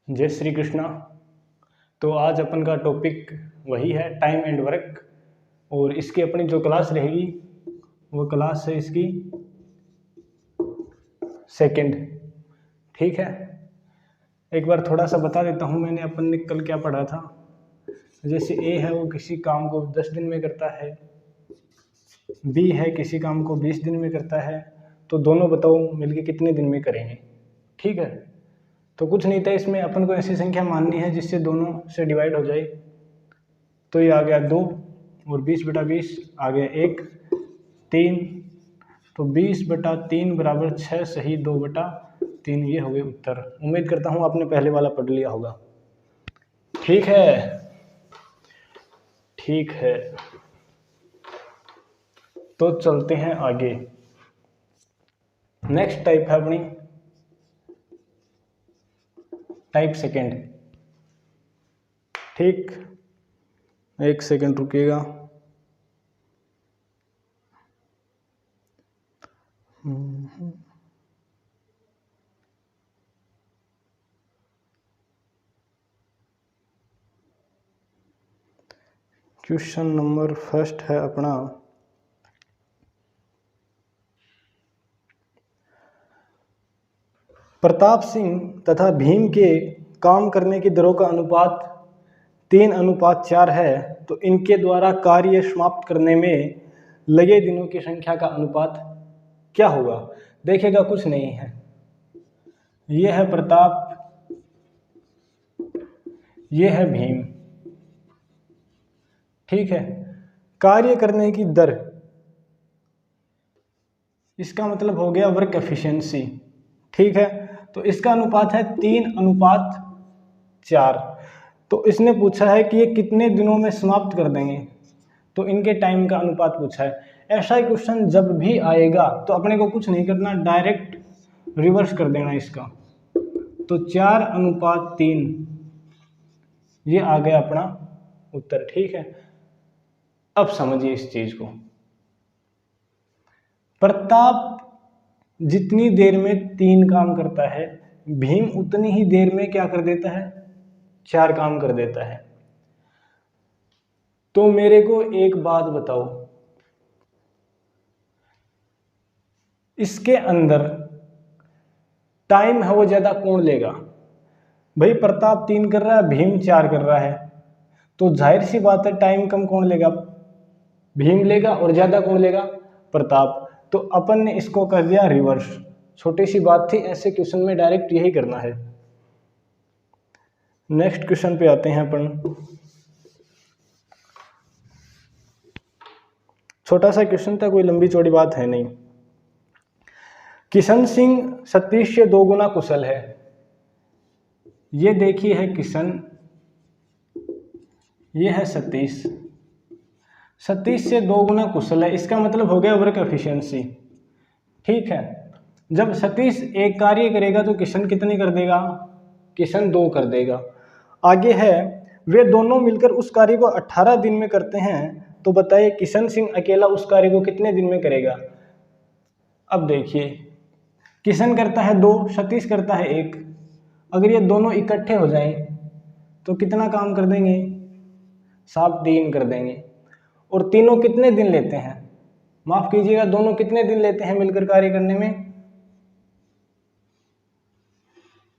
जय श्री कृष्णा। तो आज अपन का टॉपिक वही है, टाइम एंड वर्क। और इसकी अपनी जो क्लास रहेगी वो क्लास है इसकी सेकंड। ठीक है, एक बार थोड़ा सा बता देता हूँ मैंने अपन ने कल क्या पढ़ा था। जैसे ए है वो किसी काम को 10 दिन में करता है, बी है किसी काम को 20 दिन में करता है, तो दोनों बताओ मिलके कितने दिन में करेंगे। ठीक है, तो कुछ नहीं था इसमें, अपन को ऐसी संख्या माननी है जिससे दोनों से डिवाइड हो जाए। तो ये आ गया 2 और 20/20 आ गया 1, 3। तो 20/3 बराबर 6 सही 2/3। ये हो गए उत्तर। उम्मीद करता हूँ आपने पहले वाला पढ़ लिया होगा। ठीक है, ठीक है, तो चलते हैं आगे। नेक्स्ट टाइप है अपनी टाइप सेकेंड। ठीक, एक सेकंड रुकिएगा। क्वेश्चन नंबर फर्स्ट है अपना, प्रताप सिंह तथा भीम के काम करने की दरों का अनुपात 3:4 है, तो इनके द्वारा कार्य समाप्त करने में लगे दिनों की संख्या का अनुपात क्या होगा। देखेगा कुछ नहीं है, ये है प्रताप, ये है भीम। ठीक है, कार्य करने की दर, इसका मतलब हो गया वर्क एफिशिएंसी। ठीक है, तो इसका अनुपात है 3:4। तो इसने पूछा है कि ये कितने दिनों में समाप्त कर देंगे, तो इनके टाइम का अनुपात पूछा है। ऐसा ही क्वेश्चन जब भी आएगा तो अपने को कुछ नहीं करना, डायरेक्ट रिवर्स कर देना इसका। तो 4:3 ये आ गया अपना उत्तर। ठीक है, अब समझिए इस चीज को। प्रताप जितनी देर में 3 काम करता है, भीम उतनी ही देर में क्या कर देता है, 4 काम कर देता है। तो मेरे को एक बात बताओ, इसके अंदर टाइम है वो ज्यादा कौन लेगा। भाई प्रताप 3 कर रहा है, भीम 4 कर रहा है, तो जाहिर सी बात है टाइम कम कौन लेगा, भीम लेगा, और ज्यादा कौन लेगा, प्रताप। तो अपन ने इसको कर दिया रिवर्स। छोटी सी बात थी, ऐसे क्वेश्चन में डायरेक्ट यही करना है। नेक्स्ट क्वेश्चन पे आते हैं अपन। छोटा सा क्वेश्चन था, कोई लंबी चौड़ी बात है नहीं। किशन सिंह सतीश से 2 गुना कुशल है। ये देखिए है किशन, ये है सतीश। सतीश से 2 गुना कुशल है, इसका मतलब हो गया वर्क एफिशिएंसी। ठीक है, जब सतीश एक कार्य करेगा तो किशन कितनी कर देगा, किशन 2 कर देगा। आगे है, वे दोनों मिलकर उस कार्य को 18 दिन में करते हैं, तो बताइए किशन सिंह अकेला उस कार्य को कितने दिन में करेगा। अब देखिए, किशन करता है 2, सतीश करता है 1। अगर ये दोनों इकट्ठे हो जाएं तो कितना काम कर देंगे, 7 दिन कर देंगे। और तीनों कितने दिन लेते हैं, माफ कीजिएगा, दोनों कितने दिन लेते हैं मिलकर कार्य करने में,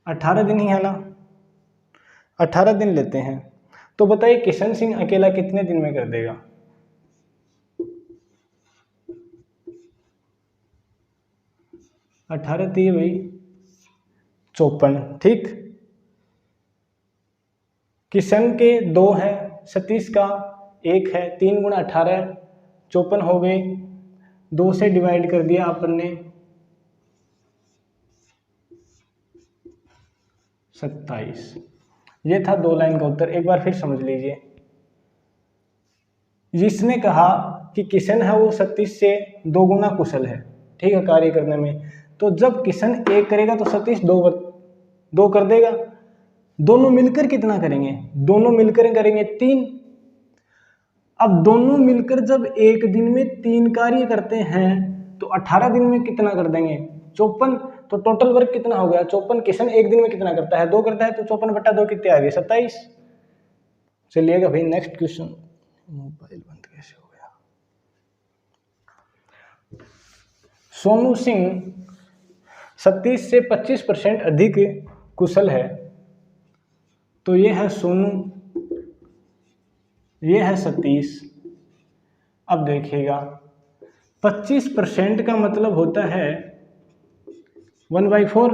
18 दिन ही है ना, 18 दिन लेते हैं। तो बताइए किशन सिंह अकेला कितने दिन में कर देगा। अठारह दिए भाई 54। ठीक, किशन के 2 है, सतीश का 1 है, 3 × 18 54 हो गए। 2 से डिवाइड कर दिया अपन ने, 27। ये था 2 लाइन का उत्तर। एक बार फिर समझ लीजिए, जिसने कहा कि किशन है वो सतीश से 2 गुना कुशल है, ठीक है, कार्य करने में। तो जब किशन 1 करेगा तो सतीश 2 कर देगा। दोनों मिलकर कितना करेंगे, दोनों मिलकर करेंगे 3। अब दोनों मिलकर जब एक दिन में 3 कार्य करते हैं तो 18 दिन में कितना कर देंगे, 54। तो टोटल वर्क कितना हो गया 54। किशन एक दिन में कितना करता है 2 करता है, तो 54/2 कितने आ गए 27। चलिएगा भाई नेक्स्ट क्वेश्चन। मोबाइल बंद कैसे हो गया। सोनू सिंह 37 से 25% अधिक कुशल है। तो ये है सोनू, ये है सतीश। अब देखिएगा 25% का मतलब होता है 1/4।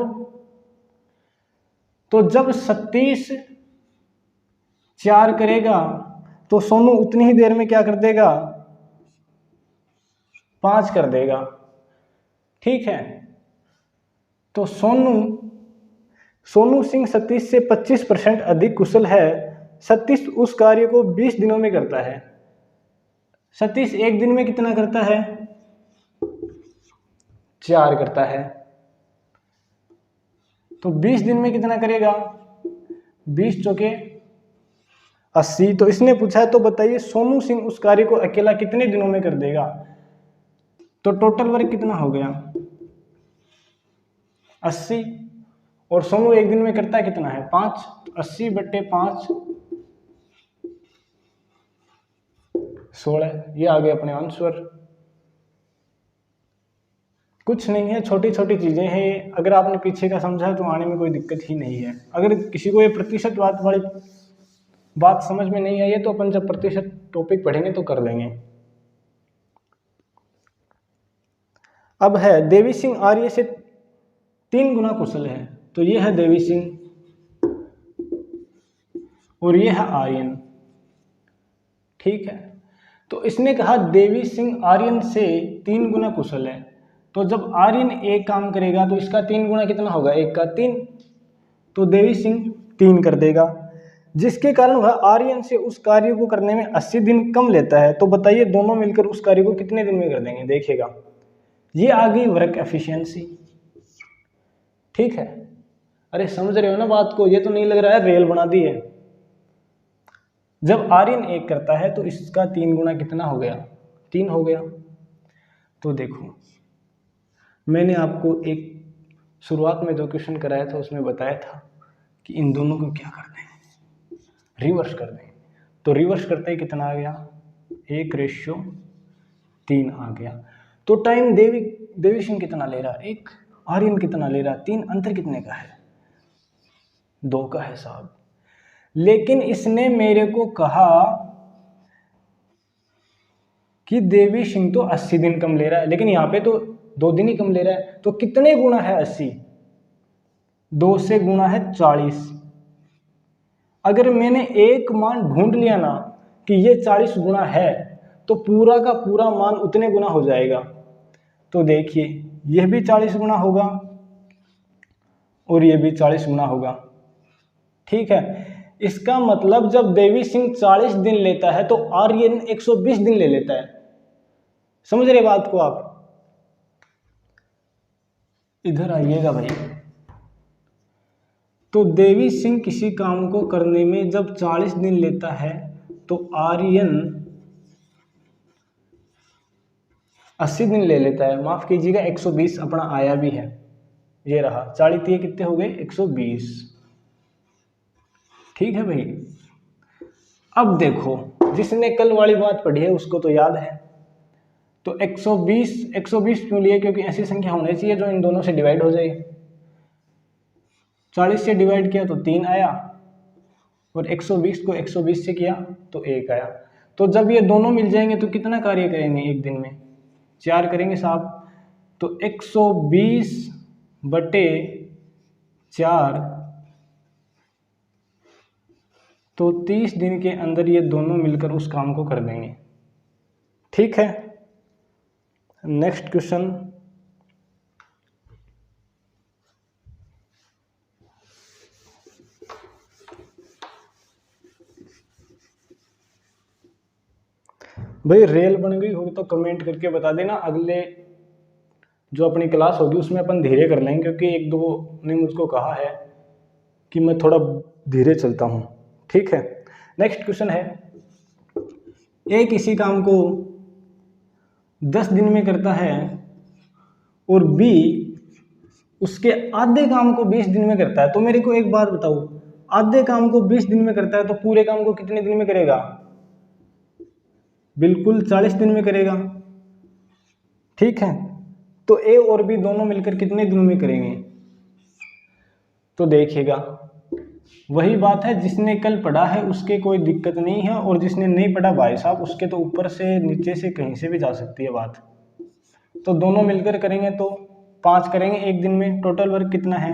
तो जब सतीश 4 करेगा तो सोनू उतनी ही देर में क्या कर देगा 5 कर देगा। ठीक है, तो सोनू सिंह सतीश से 25% अधिक कुशल है। सतीश उस कार्य को 20 दिनों में करता है। सतीश एक दिन में कितना करता है 4 करता है। तो 20 दिन में कितना करेगा 20 चौके 80। तो इसने पूछा है तो बताइए सोनू सिंह उस कार्य को अकेला कितने दिनों में कर देगा। तो टोटल वर्क कितना हो गया 80, और सोनू एक दिन में करता है कितना है 5। 80/5 16। ये आ गया अपने आंसर। कुछ नहीं है, छोटी छोटी चीजें हैं। अगर आपने पीछे का समझा तो आने में कोई दिक्कत ही नहीं है। अगर किसी को ये प्रतिशत वाली बात समझ में नहीं आई है तो अपन जब प्रतिशत टॉपिक पढ़ेंगे तो कर लेंगे। अब है देवी सिंह आर्य से 3 गुना कुशल है। तो ये है देवी सिंह और ये है आर्यन। ठीक है, तो इसने कहा देवी सिंह आर्यन से 3 गुना कुशल है। तो जब आर्यन एक काम करेगा तो इसका 3 गुना कितना होगा 1 का 3। तो देवी सिंह 3 कर देगा, जिसके कारण वह आर्यन से उस कार्य को करने में 80 दिन कम लेता है। तो बताइए दोनों मिलकर उस कार्य को कितने दिन में कर देंगे। देखिएगा ये आ गई वर्क एफिशिएंसी। ठीक है, अरे समझ रहे हो ना बात को, ये तो नहीं लग रहा है रेल बना दी है। जब आर्यन एक करता है तो इसका 3 गुना कितना हो गया 3 हो गया। तो देखो मैंने आपको एक शुरुआत में जो क्वेश्चन कराया था उसमें बताया था कि इन दोनों को क्या कर दें रिवर्स कर दें। तो रिवर्स करते ही कितना आ गया 1:3 आ गया। तो टाइम देवी सिंह कितना ले रहा 1, आर्यन कितना ले रहा 3, अंतर कितने का है 2 का है साहब। लेकिन इसने मेरे को कहा कि देवी सिंह तो 80 दिन कम ले रहा है, लेकिन यहाँ पे तो 2 दिन ही कम ले रहा है। तो कितने गुना है 80, 2 से गुना है 40। अगर मैंने एक मान ढूंढ लिया ना कि ये 40 गुना है तो पूरा का पूरा मान उतने गुना हो जाएगा। तो देखिए यह भी 40 गुना होगा और ये भी 40 गुना होगा। ठीक है, इसका मतलब जब देवी सिंह 40 दिन लेता है तो आर्यन 120 दिन ले लेता है। समझ रहे बात को आप। इधर आइएगा भाई। तो देवी सिंह किसी काम को करने में जब 40 दिन लेता है तो आर्यन 80 दिन ले लेता है। माफ कीजिएगा 120 अपना आया भी है, ये रहा 40 ये कितने हो गए 120। ठीक है भाई। अब देखो जिसने कल वाली बात पढ़ी है उसको तो याद है। तो 120 क्यों लिए, क्योंकि ऐसी संख्या होनी चाहिए जो इन दोनों से डिवाइड हो जाए। 40 से डिवाइड किया तो 3 आया और 120 को 120 से किया तो 1 आया। तो जब ये दोनों मिल जाएंगे तो कितना कार्य करेंगे एक दिन में 4 करेंगे साहब। तो 120/4 तो 30 दिन के अंदर ये दोनों मिलकर उस काम को कर देंगे। ठीक है, नेक्स्ट क्वेश्चन। भाई रेल बन गई होगी तो कमेंट करके बता देना। अगले जो अपनी क्लास होगी उसमें अपन धीरे कर लेंगे, क्योंकि 1-2 ने मुझको कहा है कि मैं थोड़ा धीरे चलता हूँ। ठीक है, नेक्स्ट क्वेश्चन है ए किसी काम को 10 दिन में करता है और बी उसके आधे काम को 20 दिन में करता है, तो मेरे को एक बात बताओ, आधे काम को 20 दिन में करता है तो पूरे काम को कितने दिन में करेगा? बिल्कुल 40 दिन में करेगा। ठीक है, तो ए और बी दोनों मिलकर कितने दिनों में करेंगे? तो देखिएगा, वही बात है, जिसने कल पढ़ा है उसके कोई दिक्कत नहीं है, और जिसने नहीं पढ़ा भाई साहब उसके तो ऊपर से नीचे से कहीं से भी जा सकती है बात। तो दोनों मिलकर करेंगे तो 5 करेंगे एक दिन में। टोटल वर्क कितना है?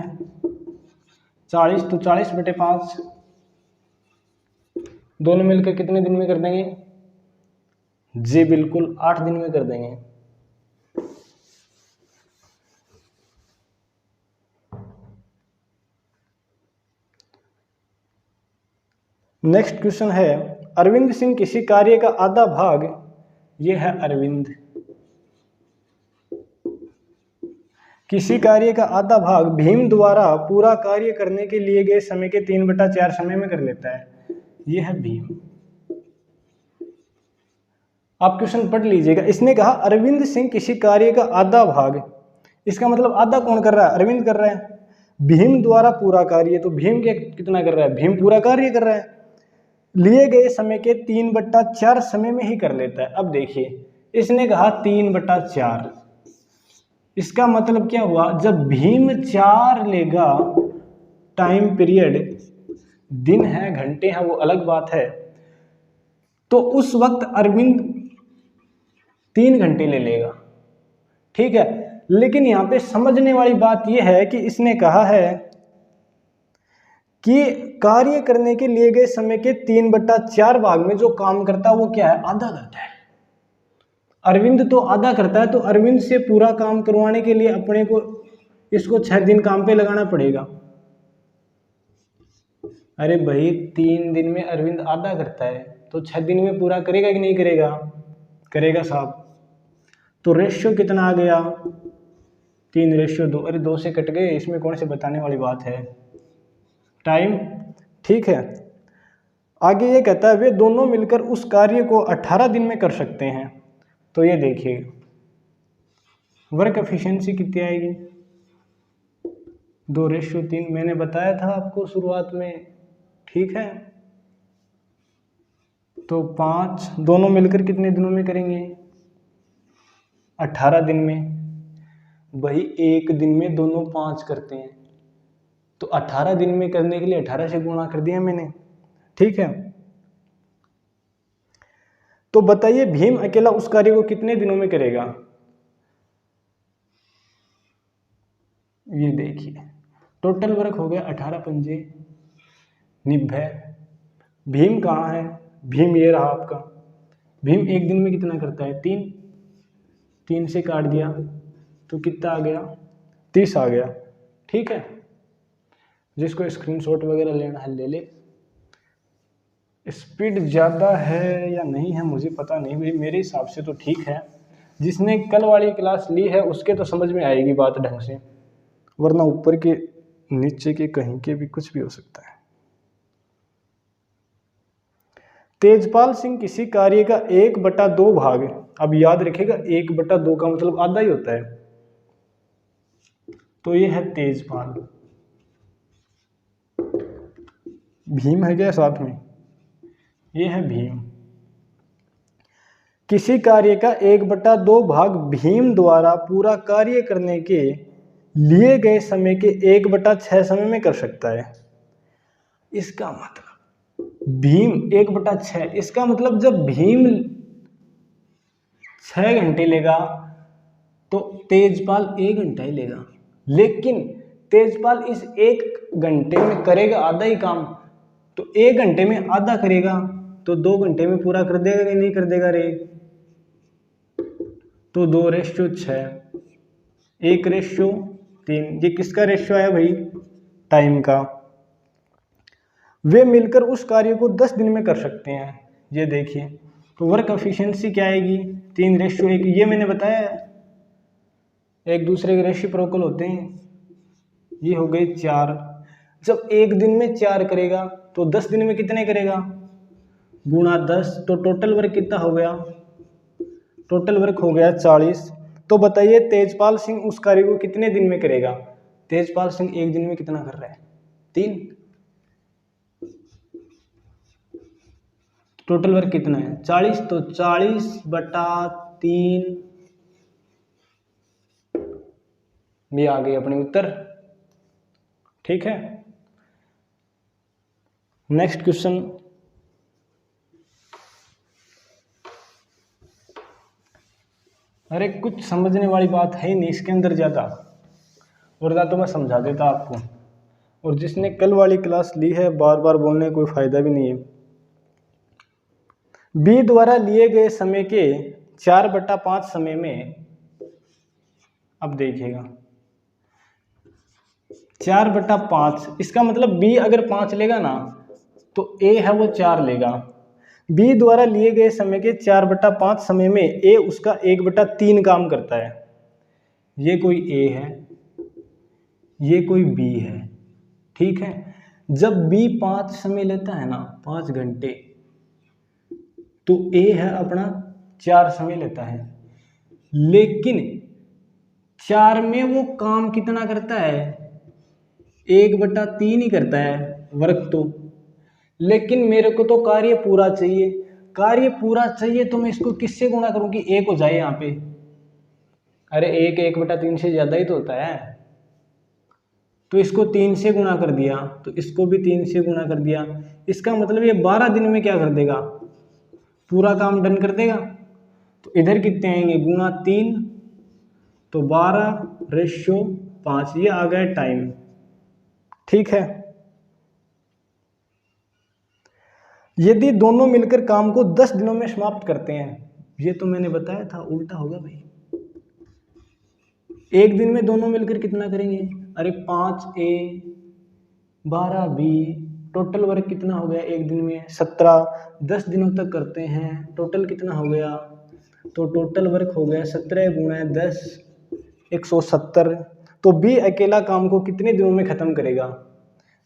40, तो 40/5 दोनों मिलकर कितने दिन में कर देंगे? जी बिल्कुल 8 दिन में कर देंगे। नेक्स्ट क्वेश्चन है, अरविंद सिंह किसी कार्य का आधा भाग, ये है अरविंद, किसी कार्य का आधा भाग भीम द्वारा पूरा कार्य करने के लिए गए समय के 3/4 समय में कर लेता है, ये है भीम। आप क्वेश्चन पढ़ लीजिएगा। इसने कहा अरविंद सिंह किसी कार्य का आधा भाग, इसका मतलब आधा कौन कर रहा है? अरविंद कर रहा है। भीम द्वारा पूरा कार्य, तो भीम क्या कितना कर रहा है? भीम पूरा कार्य कर रहा है, लिए गए समय के 3/4 समय में ही कर लेता है। अब देखिए, इसने कहा 3/4, इसका मतलब क्या हुआ? जब भीम 4 लेगा, टाइम पीरियड दिन है घंटे हैं वो अलग बात है, तो उस वक्त अरविंद 3 घंटे ले लेगा। ठीक है, लेकिन यहां पे समझने वाली बात यह है कि इसने कहा है कि कार्य करने के लिए गए समय के 3/4 भाग में जो काम करता है वो क्या है? आधा करता है। अरविंद तो आधा करता है, तो अरविंद से पूरा काम करवाने के लिए अपने को इसको 6 दिन काम पे लगाना पड़ेगा। अरे भाई 3 दिन में अरविंद आधा करता है, तो 6 दिन में पूरा करेगा कि नहीं करेगा? करेगा साहब। तो रेशियो कितना आ गया? 3/2। अरे 2 से कट गए, इसमें कौन से बताने वाली बात है? टाइम। ठीक है, आगे ये कहता है वे दोनों मिलकर उस कार्य को 18 दिन में कर सकते हैं। तो ये देखिए वर्क एफिशिएंसी कितनी आएगी? 2/3। मैंने बताया था आपको शुरुआत में। ठीक है, तो 5 दोनों मिलकर कितने दिनों में करेंगे? 18 दिन में। वही एक दिन में दोनों 5 करते हैं, तो 18 दिन में करने के लिए 18 से गुणा कर दिया मैंने। ठीक है, तो बताइए भीम अकेला उस कार्य को कितने दिनों में करेगा? ये देखिए टोटल वर्क हो गया 18 पंजे 90। भीम कहाँ है? भीम ये रहा आपका। भीम एक दिन में कितना करता है? 3 से काट दिया तो कितना आ गया? 30 आ गया। ठीक है, जिसको स्क्रीनशॉट वगैरह लेना है ले ले। स्पीड ज़्यादा है या नहीं है मुझे पता नहीं, मेरे हिसाब से तो ठीक है। जिसने कल वाली क्लास ली है उसके तो समझ में आएगी बात ढंग से, वरना ऊपर के नीचे के कहीं के भी कुछ भी हो सकता है। तेजपाल सिंह किसी कार्य का 1/2 भाग, अब याद रखिएगा 1/2 का मतलब आधा ही होता है, तो ये है तेजपाल। भीम है क्या साथ में? ये है भीम। किसी कार्य का 1/2 भाग भीम द्वारा पूरा कार्य करने के लिए गए समय के 1/6 समय में कर सकता है। इसका मतलब भीम 1/6, इसका मतलब जब भीम 6 घंटे लेगा तो तेजपाल 1 घंटा ही लेगा, लेकिन तेजपाल इस 1 घंटे में करेगा आधा ही काम, तो 1 घंटे में आधा करेगा तो 2 घंटे में पूरा कर देगा कि नहीं कर देगा रे? तो 2/6, 1/3। ये किसका रेशियो है भाई? टाइम का। वे मिलकर उस कार्य को 10 दिन में कर सकते हैं। ये देखिए, तो वर्क एफिशिएंसी क्या आएगी? 3/1। ये मैंने बताया एक दूसरे के रेसिप्रोकल होते हैं। ये हो गए 4। जब एक दिन में 4 करेगा तो 10 दिन में कितने करेगा? गुणा 10, तो टोटल वर्क कितना हो गया? टोटल वर्क हो गया 40। तो बताइए तेजपाल सिंह उस कार्य को कितने दिन में करेगा? तेजपाल सिंह एक दिन में कितना कर रहा है? 3। टोटल वर्क कितना है? 40, तो 40/3 भी आ गई अपनी उत्तर। ठीक है, नेक्स्ट क्वेश्चन। अरे कुछ समझने वाली बात है ही नहीं इसके अंदर ज़्यादा, वरना तो मैं समझा देता आपको। और जिसने कल वाली क्लास ली है बार बार बोलने का कोई फायदा भी नहीं है। बी द्वारा लिए गए समय के 4/5 समय में, अब देखिएगा 4/5, इसका मतलब बी अगर 5 लेगा ना तो ए है वो 4 लेगा। बी द्वारा लिए गए समय के 4/5 समय में ए उसका 1/3 काम करता है। ये कोई ए है, ये कोई बी है, ठीक है। जब बी 5 समय लेता है ना, 5 घंटे, तो ए है अपना 4 समय लेता है। लेकिन 4 में वो काम कितना करता है? 1/3 ही करता है वर्क तो। लेकिन मेरे को तो कार्य पूरा चाहिए, कार्य पूरा चाहिए तो मैं इसको किससे गुणा करूं कि 1 हो जाए यहाँ पे? अरे 1/3 से ज़्यादा ही तो होता है। तो इसको 3 से गुणा कर दिया, तो इसको भी 3 से गुणा कर दिया। इसका मतलब ये 12 दिन में क्या कर देगा? पूरा काम डन कर देगा। तो इधर कितने आएंगे? गुणा 3, तो 12/5, ये आ गया टाइम। ठीक है, यदि दोनों मिलकर काम को 10 दिनों में समाप्त करते हैं, ये तो मैंने बताया था, उल्टा होगा भाई। एक दिन में दोनों मिलकर कितना करेंगे? अरे 5A 12B, टोटल वर्क कितना हो गया एक दिन में? 17। 10 दिनों तक करते हैं, टोटल कितना हो गया? तो टोटल वर्क हो गया 17 × 10 170। तो बी अकेला काम को कितने दिनों में खत्म करेगा?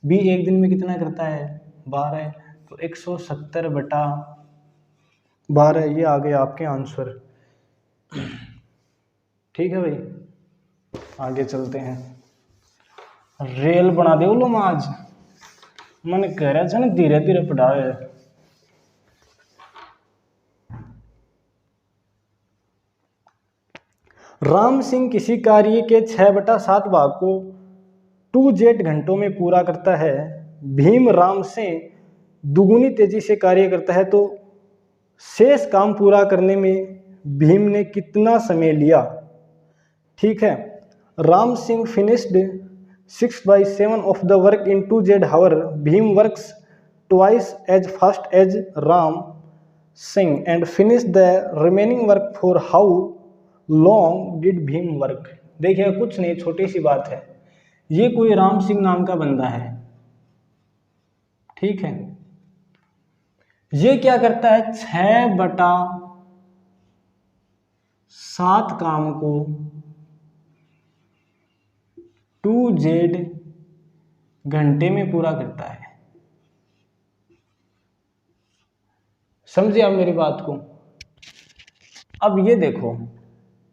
बी एक दिन में कितना करता है? 12, तो 170/12, ये आ गया आपके आंसर। ठीक है भाई, आगे चलते हैं। रेल बना दे लो आज, मन कह रहा है ना धीरे धीरे पढ़ाए। राम सिंह किसी कार्य के 6/7 भाग को 2Z घंटों में पूरा करता है। भीम राम से दुगुनी तेजी से कार्य करता है, तो शेष काम पूरा करने में भीम ने कितना समय लिया? ठीक है, Ram Singh finished 6/7 of the work in 2Z hour. Bhim works twice as fast as Ram Singh and finished the remaining work for how long did Bhim work? देखिए कुछ नहीं, छोटी सी बात है। ये कोई राम सिंह नाम का बंदा है, ठीक है। ये क्या करता है? 6/7 काम को 2Z घंटे में पूरा करता है। समझे आप मेरी बात को? अब ये देखो,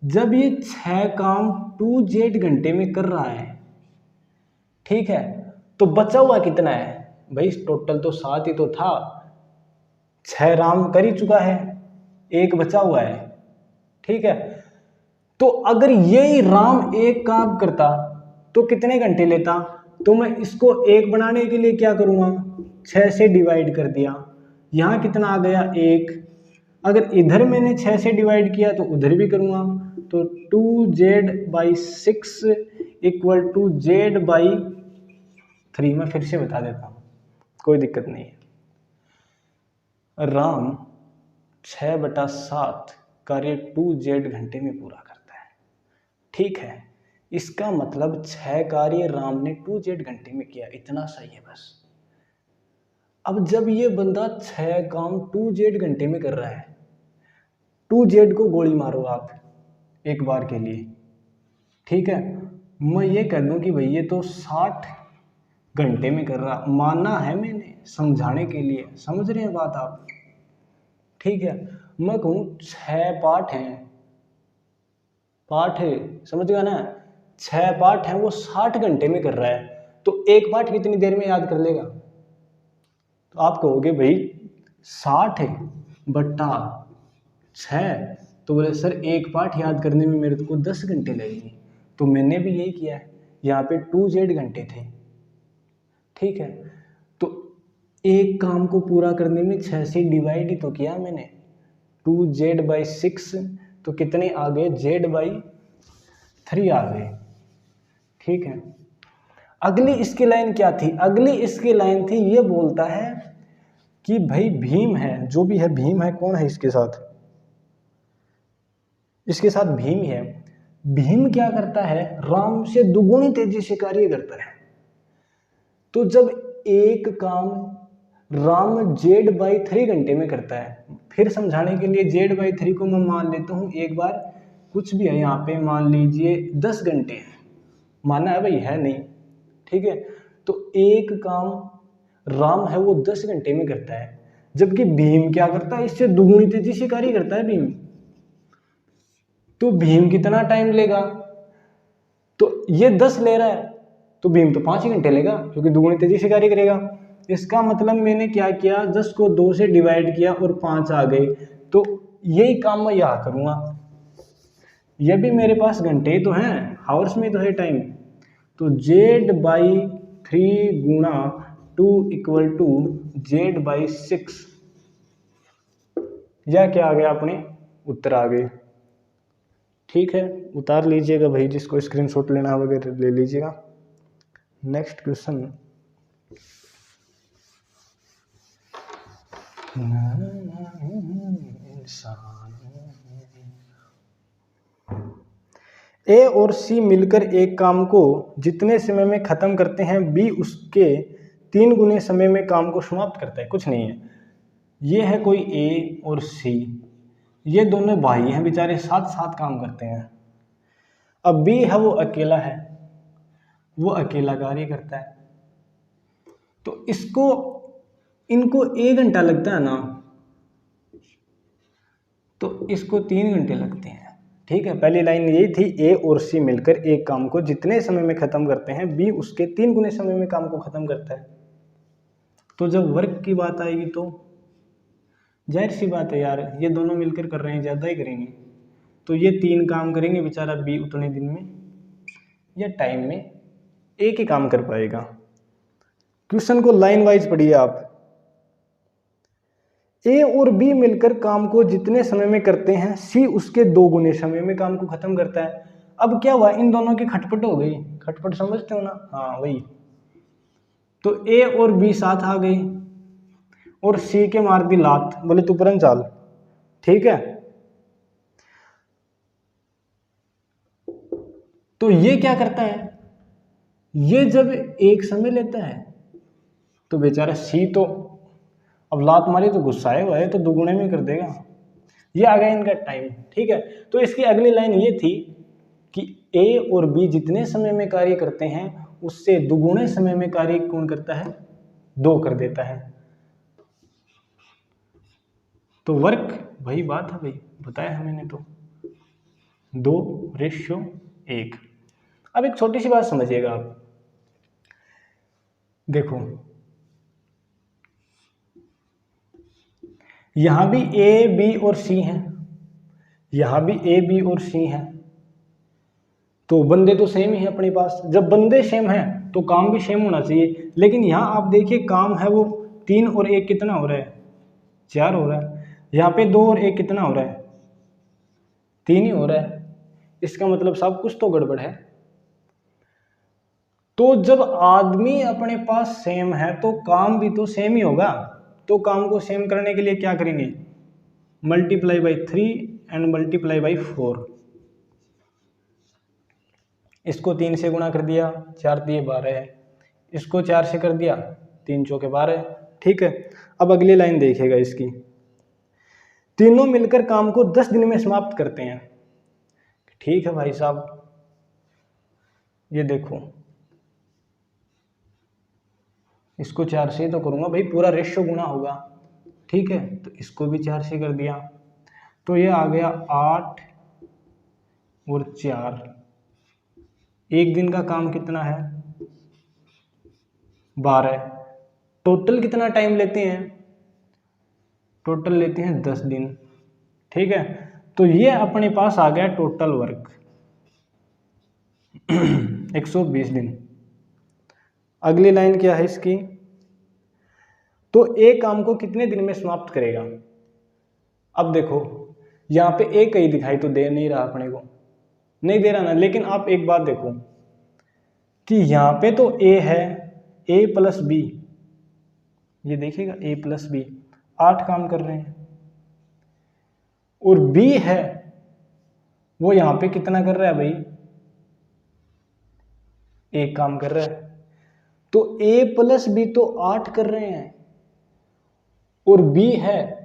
जब ये 6 काम 2Z घंटे में कर रहा है, ठीक है, तो बचा हुआ कितना है भाई? टोटल तो 7 ही तो था, 6 राम कर ही चुका है, 1 बचा हुआ है, ठीक है। तो अगर यही राम एक काम करता तो कितने घंटे लेता? तो मैं इसको 1 बनाने के लिए क्या करूँगा? 6 से डिवाइड कर दिया, यहाँ कितना आ गया? 1। अगर इधर मैंने 6 से डिवाइड किया तो उधर भी करूँगा, तो 2Z/6 = Z/3। मैं फिर से बता देता हूँ, कोई दिक्कत नहीं है। राम 6/7 कार्य 2Z घंटे में पूरा करता है, ठीक है। इसका मतलब 6 कार्य राम ने 2Z घंटे में किया, इतना सही है बस। अब जब ये बंदा 6 काम 2Z घंटे में कर रहा है, 2Z को गोली मारो आप एक बार के लिए, ठीक है। मैं ये कह दूं कि भाई ये तो 60 घंटे में कर रहा, माना है मैंने समझाने के लिए, समझ रहे हैं बात आप? ठीक है, मैं कहूँ 6 पार्ट हैं, पार्ट है, समझ गया ना? 6 पाठ है वो 60 घंटे में कर रहा है, तो एक पाठ कितनी देर में याद कर लेगा? तो आप कहोगे भाई 60 बट्टा 6, तो बोले सर एक पाठ याद करने में मेरे को 10 घंटे लगेंगे। तो मैंने भी यही किया है, यहाँ पे 2z घंटे थे, ठीक है। तो एक काम को पूरा करने में 6 से डिवाइड ही तो किया मैंने, 2z/6, तो कितने आ गए, z/3 आ गए, ठीक है। अगली इसकी लाइन क्या थी? अगली इसकी लाइन थी, ये बोलता है कि भाई भीम है, जो भी है भीम है, कौन है इसके साथ? इसके साथ भीम ही है। भीम क्या करता है? राम से दुगुनी तेजी से कार्य करता है। तो जब एक काम राम z/3 घंटे में करता है, फिर समझाने के लिए z/3 को मैं मान लेता हूं एक बार, कुछ भी है यहाँ पे, मान लीजिए 10 घंटे है, माना है भाई, है नहीं, ठीक है। तो एक काम राम है वो 10 घंटे में करता है, जबकि भीम क्या करता है? इससे दुगुनी तेजी से कार्य करता है भीम। तो भीम कितना टाइम लेगा? तो ये 10 ले रहा है, तो भीम तो 5 ही घंटे लेगा, क्योंकि दुगुनी तेजी से कार्य करेगा। इसका मतलब मैंने क्या किया, 10 को 2 से डिवाइड किया और 5 आ गए, तो यही काम मैं यहाँ करूँगा। ये भी मेरे पास घंटे तो हैं, हावर्स में तो है टाइम, तो z/3 गुणा 2 = z/6, या क्या आ गया अपने उत्तर आ गए, ठीक है। उतार लीजिएगा भाई, जिसको स्क्रीनशॉट लेना वगैरह ले लीजिएगा। नेक्स्ट क्वेश्चन, ए और सी मिलकर एक काम को जितने समय में खत्म करते हैं, बी उसके 3 गुने समय में काम को समाप्त करता है। कुछ नहीं है, ये है कोई ए और सी, ये दोनों भाई हैं बेचारे, साथ साथ काम करते हैं। अब बी है वो अकेला है, वो अकेला कार्य करता है, तो इनको 1 घंटा लगता है ना, तो इसको 3 घंटे लगते हैं, ठीक है। पहली लाइन यही थी, ए और सी मिलकर एक काम को जितने समय में खत्म करते हैं, बी उसके 3 गुने समय में काम को खत्म करता है। तो जब वर्क की बात आएगी तो जाहिर सी बात है यार, ये दोनों मिलकर कर रहे हैं, ज़्यादा ही करेंगे, तो ये 3 काम करेंगे बेचारा, बी उतने दिन में या टाइम में एक ही काम कर पाएगा। क्वेश्चन को लाइन वाइज पढ़िए आप। ए और बी मिलकर काम को जितने समय में करते हैं, सी उसके 2 गुने समय में काम को खत्म करता है। अब क्या हुआ, इन दोनों की खटपट हो गई, खटपट समझते हो ना, हाँ वही। तो ए और बी साथ आ गए और सी के मार दी लात, बोले तू परन चाल, ठीक है। तो ये क्या करता है, ये जब एक समय लेता है तो बेचारा सी तो अब लात मारी तो गुस्साए हुआ है, तो दुगुने में कर देगा। ये आ गया इनका टाइम, ठीक है। तो इसकी अगली लाइन ये थी कि ए और बी जितने समय में कार्य करते हैं, उससे दुगुने समय में कार्य कौन करता है? 2 कर देता है। तो वर्क वही बात है भाई, बताया है मैंने, तो 2:1। अब एक छोटी सी बात समझिएगा आप, देखो यहां भी ए बी और सी हैं, यहां भी ए बी और सी हैं, तो बंदे तो सेम ही है अपने पास। जब बंदे सेम हैं तो काम भी सेम होना चाहिए, लेकिन यहाँ आप देखिए काम है वो 3 और 1 कितना हो रहा है? 4 हो रहा है। यहाँ पे 2 और 1 कितना हो रहा है? 3 ही हो रहा है। इसका मतलब सब कुछ तो गड़बड़ है। तो जब आदमी अपने पास सेम है तो काम भी तो सेम ही होगा। तो काम को सेम करने के लिए क्या करेंगे? Multiply by 3 and multiply by 4। इसको 3 से गुणा कर दिया, 4 दिए 12 है। इसको 4 से कर दिया, 3 चौके 12, ठीक है। अब अगली लाइन देखिएगा इसकी, तीनों मिलकर काम को 10 दिन में समाप्त करते हैं। ठीक है भाई साहब, ये देखो इसको 4 से तो करूंगा भाई, पूरा रेशियो गुना होगा, ठीक है। तो इसको भी 4 से कर दिया, तो ये आ गया 8 और 4 एक दिन का काम कितना है 12। टोटल कितना टाइम लेते हैं, टोटल लेते हैं 10 दिन। ठीक है, तो ये अपने पास आ गया टोटल वर्क 120 दिन। अगली लाइन क्या है इसकी, तो एक काम को कितने दिन में समाप्त करेगा। अब देखो यहाँ पे एक ही दिखाई तो दे नहीं रहा अपने को, नहीं दे रहा ना, लेकिन आप एक बात देखो कि यहाँ पे तो ए है, ए प्लस बी, ये देखिएगा ए प्लस बी 8 काम कर रहे हैं, और बी है वो यहाँ पे कितना कर रहा है भाई, एक काम कर रहा है। तो ए प्लस बी तो 8 कर रहे हैं और बी है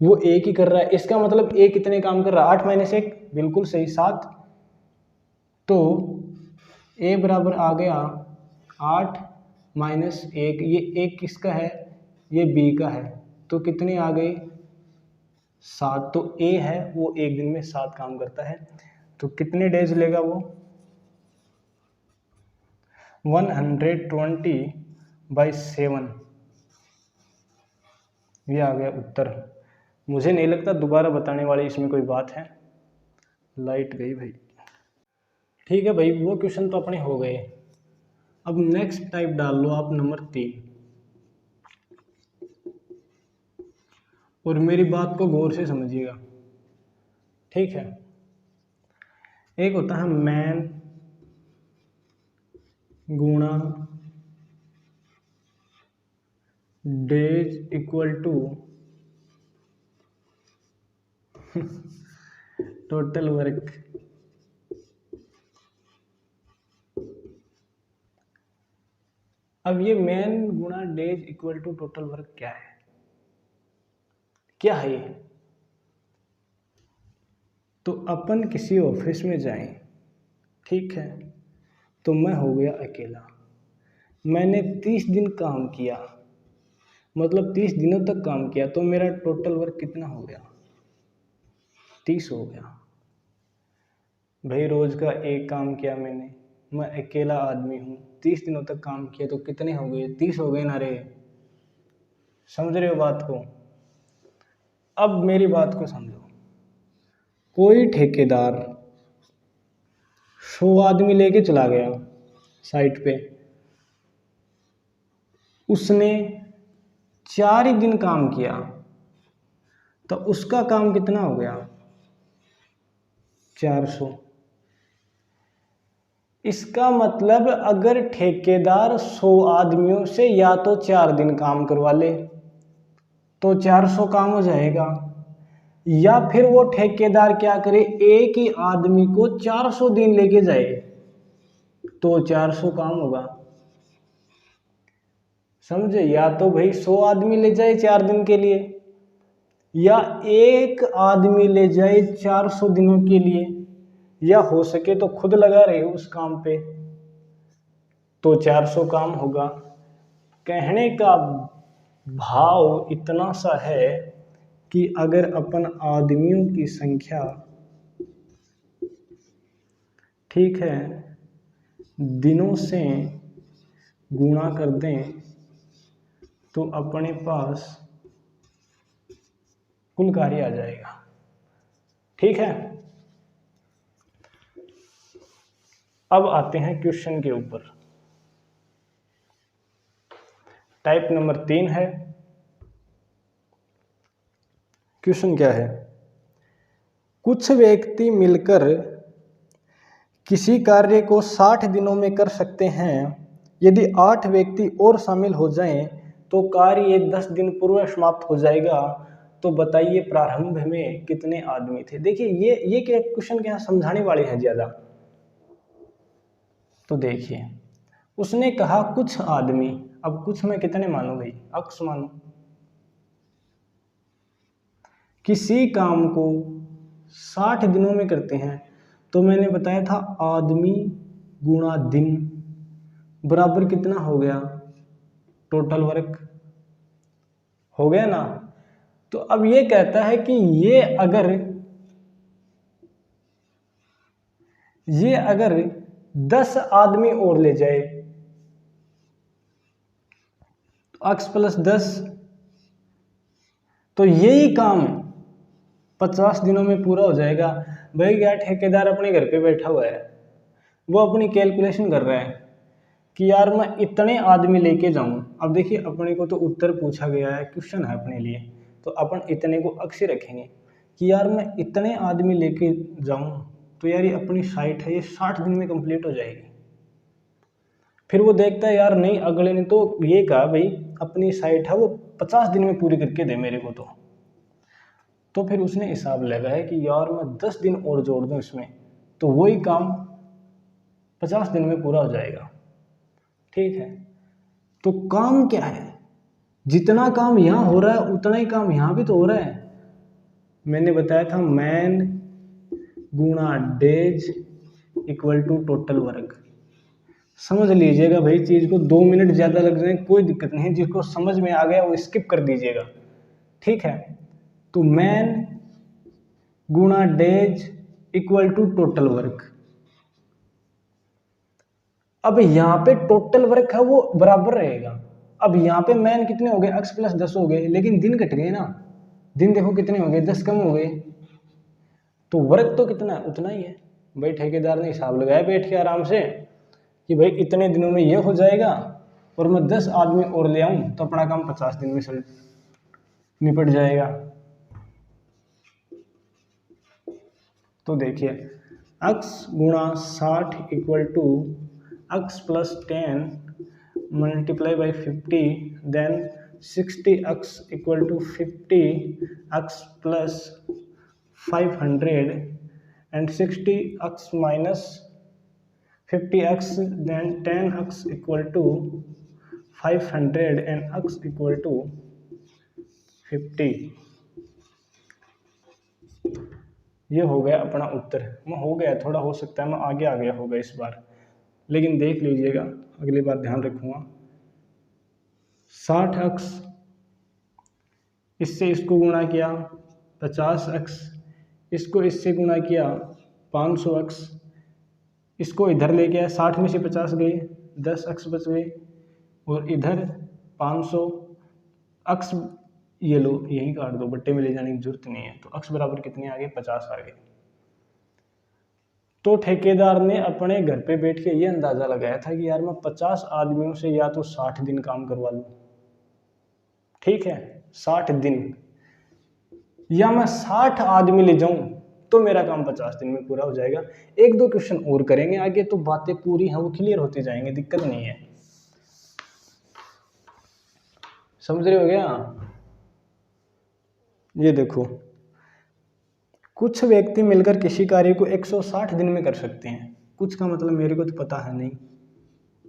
वो एक ही कर रहा है, इसका मतलब ए कितने काम कर रहा है, 8 माइनस 1, बिल्कुल सही 7। तो ए बराबर आ गया 8 माइनस 1, ये एक किसका है, ये बी का है, तो कितने आ गए 7। तो ए है वो एक दिन में 7 काम करता है, तो कितने डेज लेगा वो 120/7, ये आ गया उत्तर। मुझे नहीं लगता दोबारा बताने वाली इसमें कोई बात है। लाइट गई भाई। ठीक है भाई, वो क्वेश्चन तो अपने हो गए। अब नेक्स्ट टाइप डाल लो आप नंबर 3, और मेरी बात को गौर से समझिएगा। ठीक है, एक होता है मैन गुणा days equal to total work. अब ये मैन गुणा days equal to total work क्या है, क्या है ये। तो अपन किसी ऑफिस में जाएं, ठीक है, तो मैं हो गया अकेला, मैंने 30 दिन काम किया, मतलब 30 दिनों तक काम किया, तो मेरा टोटल वर्क कितना हो गया 30 हो गया। भाई रोज का एक काम किया मैंने, मैं अकेला आदमी हूँ, 30 दिनों तक काम किया, तो कितने हो गए 30 हो गए ना रे, समझ रहे हो बात को। अब मेरी बात को समझो, कोई ठेकेदार 100 आदमी लेके चला गया साइट पे, उसने 4 ही दिन काम किया, तो उसका काम कितना हो गया 400। इसका मतलब अगर ठेकेदार 100 आदमियों से या तो 4 दिन काम करवा ले तो 400 काम हो जाएगा, या फिर वो ठेकेदार क्या करे, एक ही आदमी को 400 दिन लेके जाए तो 400 काम होगा। समझे, या तो भाई 100 आदमी ले जाए 4 दिन के लिए, या एक आदमी ले जाए 400 दिनों के लिए, या हो सके तो खुद लगा रहे उस काम पे, तो 400 काम होगा। कहने का भाव इतना सा है कि अगर अपन आदमियों की संख्या, ठीक है, दिनों से गुणा कर दें तो अपने पास कुल कार्य आ जाएगा। ठीक है, अब आते हैं क्वेश्चन के ऊपर। टाइप नंबर 3 है। क्वेश्चन क्या है, कुछ व्यक्ति मिलकर किसी कार्य को 60 दिनों में कर सकते हैं, यदि 8 व्यक्ति और शामिल हो जाएं तो कार्य 10 दिन पूर्व समाप्त हो जाएगा। तो बताइए प्रारंभ में कितने आदमी थे। देखिए ये क्या क्वेश्चन के यहाँ समझाने वाले हैं ज्यादा। तो देखिए उसने कहा कुछ आदमी, अब कुछ में कितने मानो भाई, अक्स मानो, किसी काम को 60 दिनों में करते हैं, तो मैंने बताया था आदमी गुणा दिन बराबर कितना हो गया टोटल वर्क, हो गया ना। तो अब ये कहता है कि ये अगर 10 आदमी और ले जाए तो x प्लस 10, तो यही काम 50 दिनों में पूरा हो जाएगा। भाई क्या ठेकेदार अपने घर पे बैठा हुआ है, वो अपनी कैलकुलेशन कर रहा है कि यार मैं इतने आदमी लेके जाऊं। अब देखिए अपने को तो उत्तर पूछा गया है, क्वेश्चन है अपने लिए, तो अपन इतने को अक्सर रखेंगे कि यार मैं इतने आदमी लेके जाऊं, तो यार ये अपनी साइट है, ये 60 दिन में कंप्लीट हो जाएगी। फिर वो देखता है यार नहीं, अगले ने तो ये कहा भाई अपनी साइट है वो 50 दिन में पूरी करके दे मेरे को, तो फिर उसने हिसाब लगाया कि यार मैं 10 दिन और जोड़ दूं इसमें, तो वही काम 50 दिन में पूरा हो जाएगा। ठीक है, तो काम क्या है, जितना काम यहाँ हो रहा है उतना ही काम यहाँ भी तो हो रहा है। मैंने बताया था मैन गुणा days equal to total work. समझ लीजिएगा भाई चीज को, 2 मिनट ज्यादा लग जाए कोई दिक्कत नहीं, जिसको समझ में आ गया वो स्किप कर दीजिएगा। ठीक है, तो मैन गुणा days equal to total work. अब यहाँ पे टोटल वर्क है वो बराबर रहेगा। अब यहाँ पे मैन कितने हो गए, x प्लस 10 हो गए, लेकिन दिन कट गए ना, दिन देखो कितने हो गए, 10 कम हो गए, तो वर्क तो कितना है उतना ही है। भाई ठेकेदार ने हिसाब लगाया बैठ के आराम से कि भाई इतने दिनों में ये हो जाएगा और मैं 10 आदमी और ले आऊं तो अपना काम 50 दिन में निपट जाएगा। तो देखिए x गुणा 60 equal to x plus 10 multiply by 50, then 60x equal to 50x plus 500 and 60x minus 50x, then 10x equal to 500 and x equal to 50। ये हो गया अपना उत्तर। मैं हो गया, थोड़ा हो सकता है मैं आगे आ गया होगा इस बार, लेकिन देख लीजिएगा अगली बार ध्यान रखूंगा। 60x, इससे इसको गुणा किया 50x, इसको इससे गुणा किया 500x, इसको इधर ले गया 60 में से 50 गए, 10x बच गए, और इधर 500x ये लो यही काट दो, बट्टे में ले जाने की जरूरत नहीं है। तो x बराबर कितने आ गए, 50 आ गए। तो ठेकेदार ने अपने घर पे बैठ के ये अंदाजा लगाया था कि यार मैं 50 आदमियों से या तो 60 दिन काम करवा लूं, ठीक है 60 दिन, या मैं 60 आदमी ले जाऊं तो मेरा काम 50 दिन में पूरा हो जाएगा। 1-2 क्वेश्चन और करेंगे आगे, तो बातें पूरी हैं वो क्लियर होती जाएंगे, दिक्कत नहीं है। समझ रहे हो गया? ये देखो, कुछ व्यक्ति मिलकर किसी कार्य को 160 दिन में कर सकते हैं। कुछ का मतलब मेरे को तो पता है नहीं,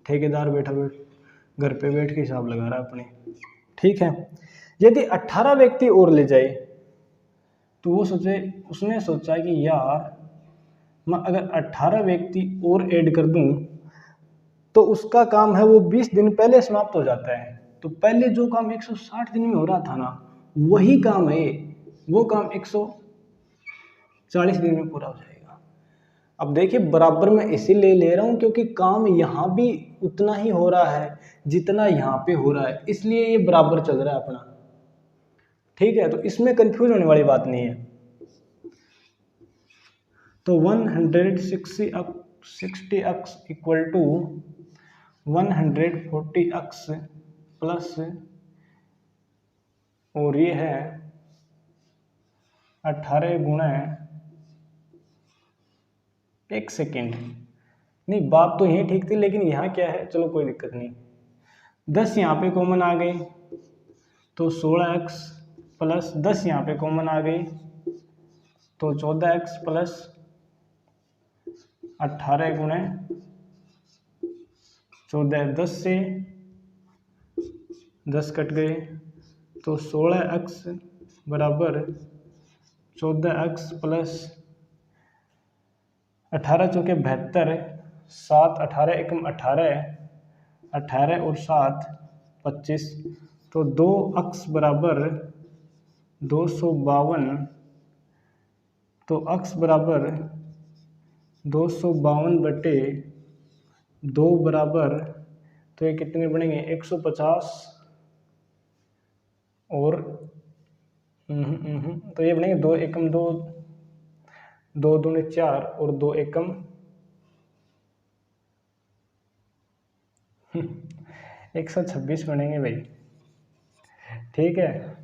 ठेकेदार बैठा घर पे बैठ के हिसाब लगा रहा है अपने। ठीक है, यदि 18 व्यक्ति और ले जाए तो वो उसने सोचा कि यार मैं अगर 18 व्यक्ति और ऐड कर दूं तो उसका काम है वो 20 दिन पहले समाप्त हो जाता है। तो पहले जो काम 160 दिन में हो रहा था ना, वही काम है, वो काम 140 दिन में पूरा हो जाएगा। अब देखिए बराबर मैं इसीलिए ले रहा हूं क्योंकि काम यहाँ भी उतना ही हो रहा है जितना यहाँ पे हो रहा है, इसलिए ये बराबर चल रहा है अपना। ठीक है, तो इसमें कंफ्यूज होने वाली बात नहीं है। तो 160x equal to 140x plus, और ये है 18 गुणा 1 सेकेंड। नहीं बात तो यही ठीक थी, लेकिन यहाँ क्या है, चलो कोई दिक्कत नहीं। 10 यहाँ पे कॉमन आ गई तो 16x प्लस 10 यहाँ पे कॉमन आ गई तो 14x प्लस 18 गुणे 14, 10 से 10 कट गए तो 16x बराबर 14x प्लस 18 चौके 72, 7 18 एकम 18, 18 और 7 25, तो 2x बराबर 252, तो x बराबर 252 बटे 2 बराबर, तो ये कितने बनेंगे 150 और तो ये बनेंगे 2 एकम 2, 2 दूनी 4 और 2 एकम 126 बनेंगे भाई। ठीक है,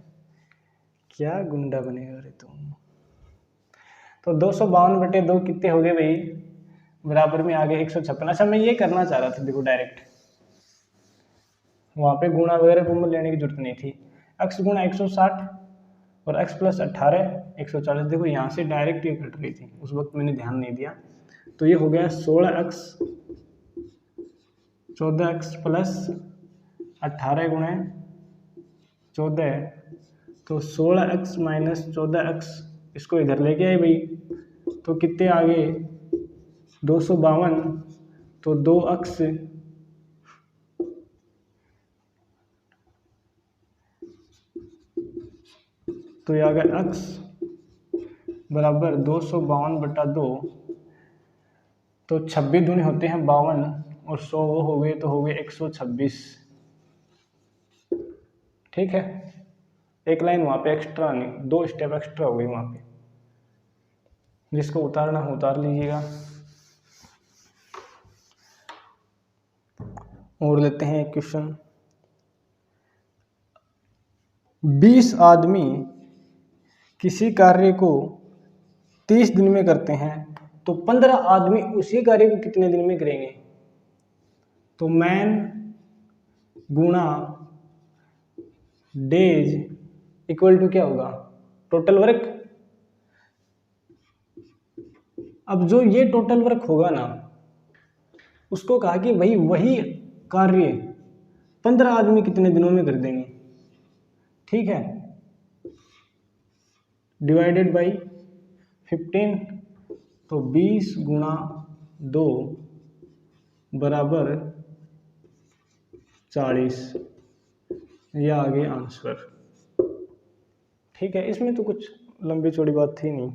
क्या गुंडा बनेगा रे तुम। तो 252/2 कितने हो गए भाई, बराबर में आ गए 156। अच्छा मैं ये करना चाह रहा था, देखो डायरेक्ट वहाँ पे गुणा वगैरह फॉर्मूला लेने की जरूरत नहीं थी। x गुणा 160 और x प्लस 18 140। देखो यहाँ से डायरेक्ट ये कट रही थी, उस वक्त मैंने ध्यान नहीं दिया। तो ये हो गया 16x 14x प्लस 18 गुणे 14, तो 16x माइनस 14x, इसको इधर लेके आए भाई, तो कितने आ गए 252, तो 2x तो ये आ गया x बराबर 252/2, तो 26 दूनी होते हैं 52 और 100 वो हो गए, तो हो गए 126। ठीक है, एक लाइन वहाँ पे एक्स्ट्रा नहीं, 2 स्टेप एक्स्ट्रा हो गई वहाँ पे। जिसको उतारना हो उतार लीजिएगा। और लेते हैं एक क्वेश्चन। 20 आदमी किसी कार्य को 30 दिन में करते हैं, तो 15 आदमी उसी कार्य को कितने दिन में करेंगे। तो मैन गुणा डेज इक्वल टू क्या होगा, टोटल वर्क। अब जो ये टोटल वर्क होगा ना, उसको कहा कि भाई वही कार्य 15 आदमी कितने दिनों में कर देंगे। ठीक है, डिवाइडेड बाई 15, तो 20 गुणा 2 बराबर 40। ये आ गया आंसर। ठीक है, इसमें तो कुछ लंबी चौड़ी बात थी नहीं।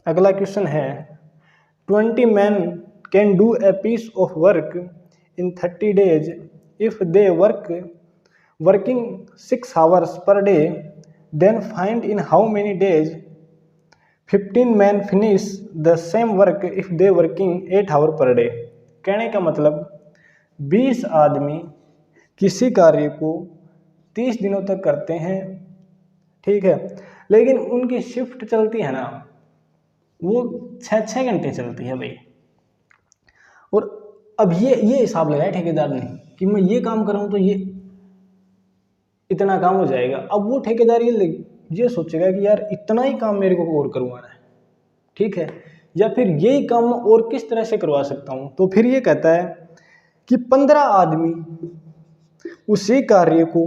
अगला क्वेश्चन है 20 men can do a piece of work in 30 days if they working 6 hours per day, then find in how many days 15 men finish the same work if they working 8 hours per day। कहने का मतलब 20 आदमी किसी कार्य को 30 दिनों तक करते हैं, ठीक है, लेकिन उनकी शिफ्ट चलती है ना, वो 6-6 घंटे चलती है भाई। और अब ये हिसाब लगाया ठेकेदार ने कि मैं ये काम कर रहा हूँ तो ये इतना काम हो जाएगा। अब वो ठेकेदार ये सोचेगा कि यार इतना ही काम मेरे को और करवाना है, ठीक है, या फिर यही काम और किस तरह से करवा सकता हूँ। तो फिर ये कहता है कि 15 आदमी उसी कार्य को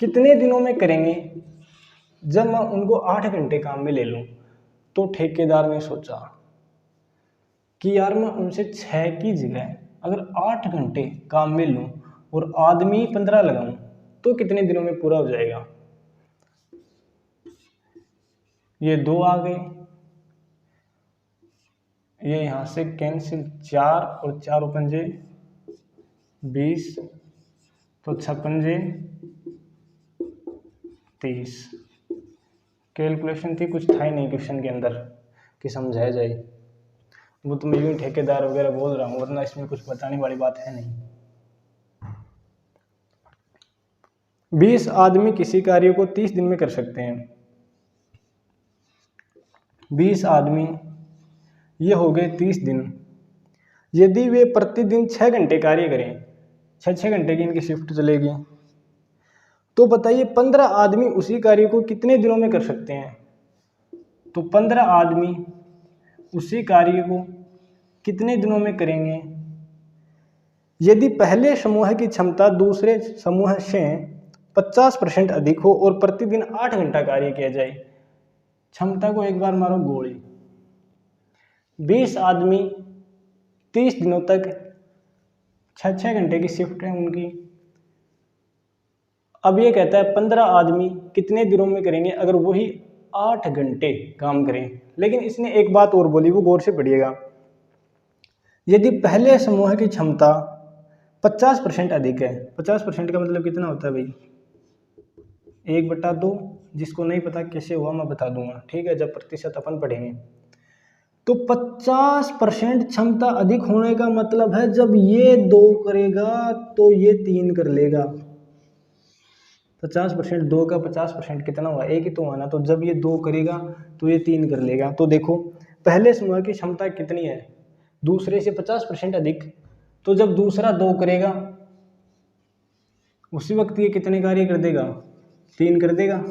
कितने दिनों में करेंगे जब मैं उनको 8 घंटे काम में ले लूँ। तो ठेकेदार ने सोचा कि यार मैं उनसे 6 की जगह अगर 8 घंटे काम में लूँ और आदमी 15 लगाऊं तो कितने दिनों में पूरा हो जाएगा। ये 2 आ गए, ये यहाँ से कैंसिल, 4 और 4 पंजे 20, तो 6 पंजे 30। कैलकुलेशन थी, कुछ था ही नहीं क्वेश्चन के अंदर कि समझाया जाए। वो तो मैं यूँ ठेकेदार वगैरह बोल रहा हूँ, वरना इसमें कुछ बताने वाली बात है नहीं। 20 आदमी किसी कार्य को 30 दिन में कर सकते हैं। 20 आदमी ये हो गए 30 दिन। यदि वे प्रतिदिन 6 घंटे कार्य करें, 6 घंटे की इनकी शिफ्ट चलेगी, तो बताइए 15 आदमी उसी कार्य को कितने दिनों में कर सकते हैं। तो 15 आदमी उसी कार्य को कितने दिनों में करेंगे। यदि पहले समूह की क्षमता दूसरे समूह से 50% अधिक हो और प्रतिदिन 8 घंटा कार्य किया जाए। क्षमता को एक बार मारो गोली। 20 आदमी 30 दिनों तक 6-6 घंटे की शिफ्ट है उनकी। अब ये कहता है 15 आदमी कितने दिनों में करेंगे अगर वही 8 घंटे काम करें। लेकिन इसने एक बात और बोली, वो गौर से पढ़िएगा। यदि पहले समूह की क्षमता 50% अधिक है, 50% का मतलब कितना होता है भाई, 1/2। जिसको नहीं पता कैसे हुआ मैं बता दूंगा, ठीक है, जब प्रतिशत अपन पढ़ेंगे। तो 50% क्षमता अधिक होने का मतलब है जब ये 2 करेगा तो ये 3 कर लेगा। 50% 2 का 50% कितना हुआ, 1 ही तो हुआ ना। तो जब ये 2 करेगा तो ये 3 कर लेगा। तो देखो पहले समूह की क्षमता कितनी है, दूसरे से 50% अधिक। तो जब दूसरा 2 करेगा उसी वक्त ये कितने कार्य कर देगा, 3 कर देगा।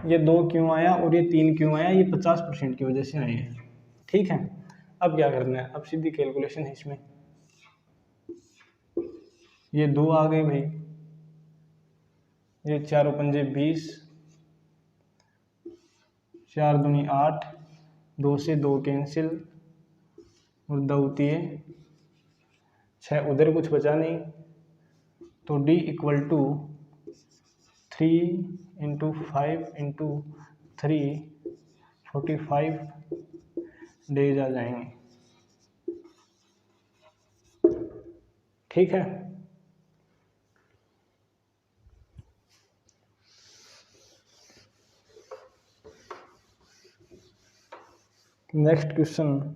ये 2 क्यों आया और ये 3 क्यों आया, ये 50% की वजह से आए हैं, ठीक है। अब क्या करना है, अब सीधी कैलकुलेशन है इसमें। ये 2 आ गए भाई, ये 4 पंजे 20, 4 दूनी 8, 2 से 2 कैंसिल और 2 होती है 6, उधर कुछ बचा नहीं। तो D इक्वल टू 3 × 5 × 3 45 डेज आ जाएंगे, ठीक है। Next question.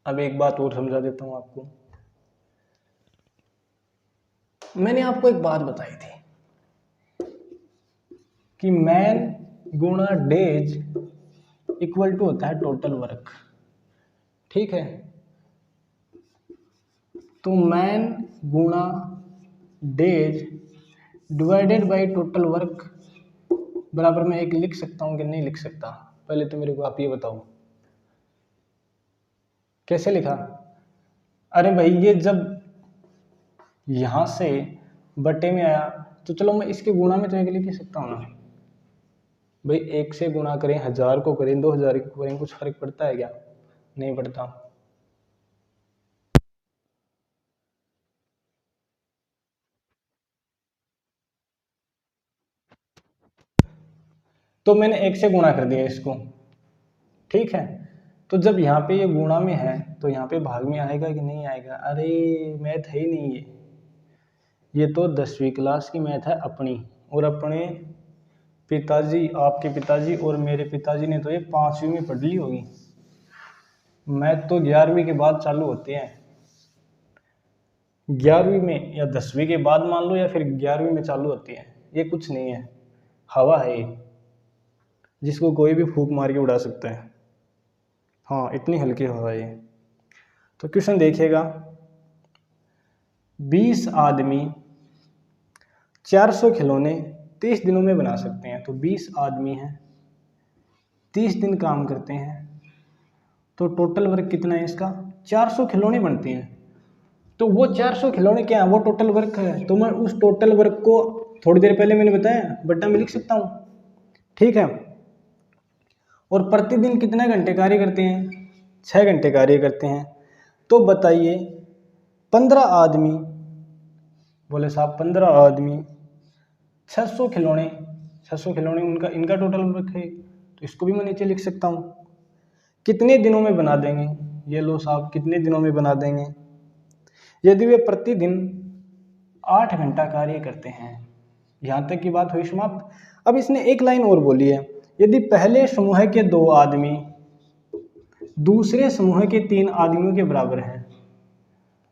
अब एक बात और समझा देता हूं आपको। मैंने आपको एक बात बताई थी कि मैन गुणा डेज इक्वल टू होता है टोटल वर्क, ठीक है। तो मैन गुणा days divided by total work बराबर में एक लिख सकता हूं कि नहीं लिख सकता, पहले तो मेरे को आप ये बताओ कैसे लिखा। अरे भाई ये जब यहां से बटे में आया तो चलो मैं इसके गुणा में तो एक लिख सकता हूं ना भाई। 1 से गुणा करें, 1000 को करें, 2000 को करें, कुछ फर्क पड़ता है क्या, नहीं पड़ता। तो मैंने 1 से गुणा कर दिया इसको, ठीक है। तो जब यहाँ पे ये गुणा में है तो यहाँ पे भाग में आएगा कि नहीं आएगा। अरे मैथ है ही नहीं ये तो 10वीं क्लास की मैथ है अपनी, और अपने पिताजी, आपके पिताजी और मेरे पिताजी ने तो ये 5वीं में पढ़ ली होगी। मैथ तो 11वीं के बाद चालू होते हैं, 11वीं में या 10वीं के बाद मान लो, या फिर 11वीं में चालू होती है। ये कुछ नहीं है, हवा है ये, जिसको कोई भी फूंक मार के उड़ा सकता है। हाँ इतनी हल्की हवा है ये। तो क्वेश्चन देखिएगा, 20 आदमी 400 खिलौने 30 दिनों में बना सकते हैं। तो 20 आदमी हैं, 30 दिन काम करते हैं, तो टोटल वर्क कितना है इसका, 400 खिलौने बनते हैं। तो वो 400 खिलौने क्या है, वो टोटल वर्क है। तो मैं उस टोटल वर्क को थोड़ी देर पहले मैंने बताया बट्टा में लिख सकता हूँ, ठीक है। और प्रतिदिन कितने घंटे कार्य करते हैं, 6 घंटे कार्य करते हैं। तो बताइए 15 आदमी, बोले साहब 15 आदमी 600 खिलौने, 600 खिलौने उनका इनका टोटल वर्क है। तो इसको भी मैं नीचे लिख सकता हूँ, कितने दिनों में बना देंगे। ये लो साहब कितने दिनों में बना देंगे, यदि वे प्रतिदिन 8 घंटा कार्य करते हैं। यहाँ तक की बात हुई समाप्त। अब इसने एक लाइन और बोली है, यदि पहले समूह के 2 आदमी दूसरे समूह के 3 आदमियों के बराबर हैं।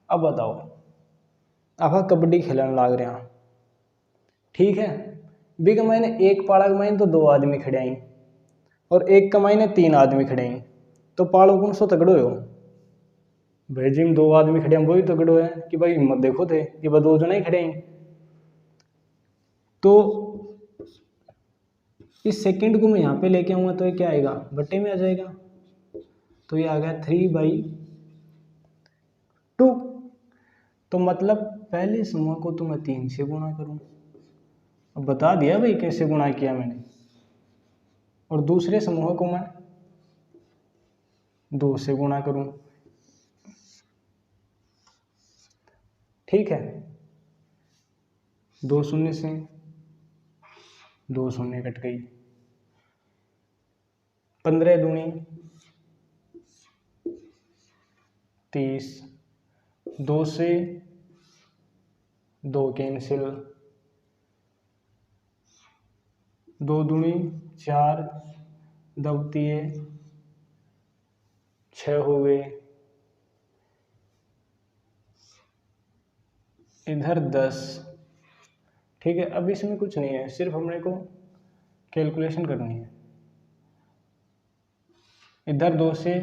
अब बताओ, आप कबड्डी खेलने लाग रहे हैं, ठीक है। बी कमाई ने एक पाड़ा कमाई तो 2 आदमी खड़े आई, और एक कमाई ने 3 आदमी खड़े आई। तो पाड़ो कौन सो तगड़ो हो भाई, जिम 2 आदमी खड़े हैं वही तगड़ो है कि भाई हिम्मत देखो थे कि वह 2 जना ही खड़े हैं। तो इस सेकंड को मैं यहाँ पे लेके आऊँगा तो ये क्या आएगा, बट्टे में आ जाएगा। तो ये आ गया 3/2। तो मतलब पहले समूह को तो मैं 3 से गुणा करूँ, अब बता दिया भाई कैसे गुणा किया मैंने। और दूसरे समूह को मैं 2 से गुणा करूँ, ठीक है। 2 शून्य से 2 शून्य कट गई, 15 दूनी 30, 2 से 2 कैंसिल, 2 दूनी 4, दबतीय 6 हो गए, इधर 10। ठीक है, अब इसमें कुछ नहीं है, सिर्फ हमने को कैलकुलेशन करनी है। इधर 2 से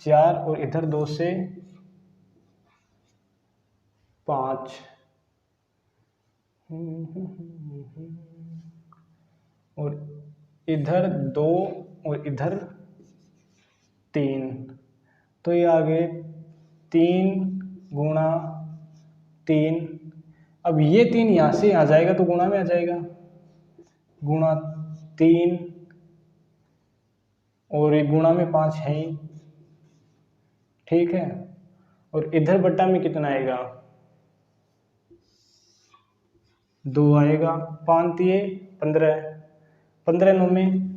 4 और इधर 2 से 5, और इधर 2 और इधर 3, तो ये आ गए 3 गुणा 3। अब ये 3 यहाँ से आ जाएगा तो गुणा में आ जाएगा, गुणा 3, और ये गुणा में 5 है ही। ठीक है, और इधर बट्टा में कितना आएगा, 2 आएगा, 5 दिए 15, 15 9 में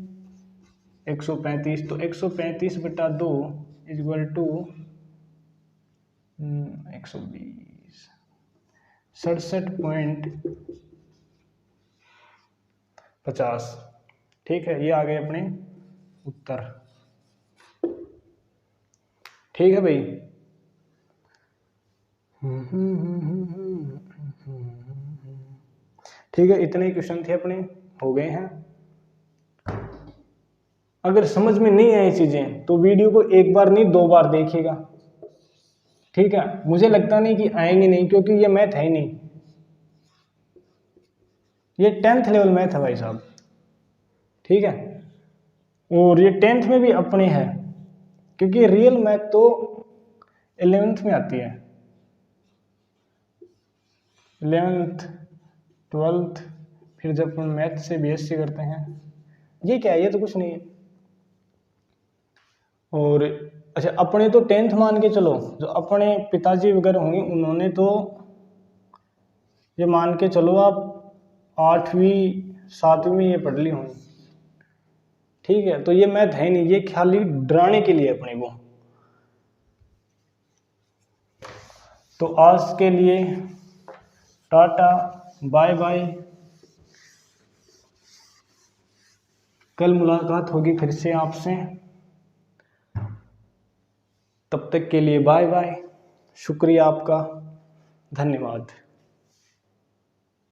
135, तो 135 बटा 2 इक्वल टू 120, 67.50। ठीक है, ये आ गए अपने उत्तर। ठीक है भाई, ठीक है, इतने क्वेश्चन थे अपने, हो गए हैं। अगर समझ में नहीं आई चीजें तो वीडियो को एक बार नहीं 2 बार देखिएगा। ठीक है, मुझे लगता नहीं कि आएंगे नहीं, क्योंकि ये मैथ है ही नहीं, ये 10th लेवल मैथ है भाई साहब। ठीक है, और ये 10th में भी अपने हैं, क्योंकि रियल मैथ तो 11th में आती है, 11th 12th, फिर जब अपन मैथ से BSc करते हैं। ये क्या है, ये तो कुछ नहीं है। और अच्छा, अपने तो 10th मान के चलो, जो अपने पिताजी वगैरह होंगे उन्होंने तो ये मान के चलो आप 8वीं 7वीं में ये पढ़ ली होंगी। ठीक है, तो ये मैथ है नहीं, ये खाली डराने के लिए अपने को। तो आज के लिए टाटा बाय बाय, कल मुलाकात होगी फिर से आपसे, तब तक के लिए बाय बाय, शुक्रिया आपका, धन्यवाद।